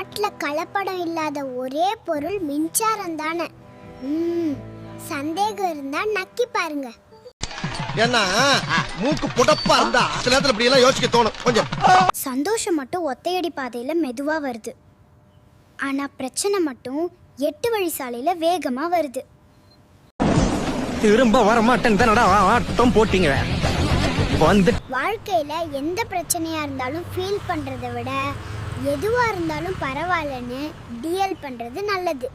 காட்டுல கலப்படம் இல்லாத ஒரே பொருள் மின்சாரம் தானே. சந்தேகம் இருந்தா நக்கி பாருங்க. ஏன்னா மூக்கு புடப்பா இருந்தா சில நேரத்துல இப்படி எல்லாம் யோசிக்க தோணும் கொஞ்சம். சந்தோஷம் மட்டும் ஒத்தையடி பாதையில மெதுவா வருது, ஆனா பிரச்சனை மட்டும் 8 வழி சாலையில வேகமா வருது. திரும்ப வர மாட்டேன் தானடா ஆட்டம் போட்டீங்க. வாழ்க்கையில எந்த பிரச்சனையா இருந்தாலும் ஃபீல் பண்றதை விட எதுவா இருந்தாலும் பரவாயில்லன்னு டிஎல் பண்றது நல்லது.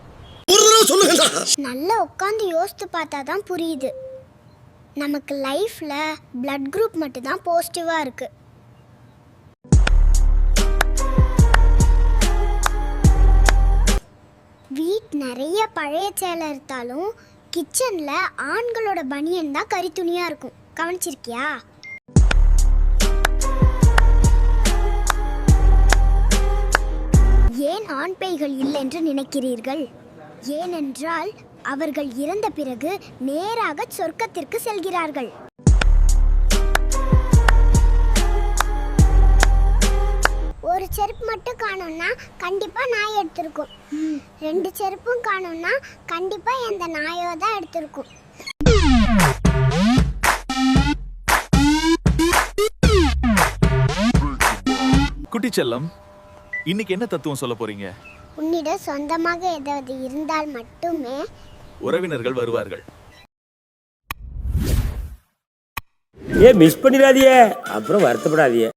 நல்லா உட்காந்து யோசித்து பார்த்தா தான் புரியுது, நமக்கு லைஃப்ல பிளட் குரூப் மட்டும் தான் பாசிட்டிவா இருக்கு. வீட் நிறைய பழைய சேலை இருந்தாலும் கிச்சன்ல ஆண்களோட பனியன் தான் கரித்துணியா இருக்கும். கவனிச்சிருக்கியா? ஏன் ஆண் பேய்கள் இல்லை என்று நினைக்கிறீர்கள்? ஏனென்றால் அவர்கள் இறந்த பிறகு நேராக சொர்க்கத்திற்கு செல்கிறார்கள். ஒரு செருப்பு மட்டும் காணோம்னா கண்டிப்பா நாய் எடுத்திருக்கும். 2 செருப்பும் காணோம்னா கண்டிப்பா எந்த நாயோ தான் எடுத்திருக்கும். குட்டி செல்லம், இன்னைக்கு என்ன தத்துவம் சொல்ல போறீங்க? உன்னிடம் சொந்தமாக ஏதாவது இருந்தால் மட்டுமே உறவினர்கள் வருவார்கள். மிஸ் பண்ணிடாதீங்க, அப்புறம் வருத்தப்படாதீங்க.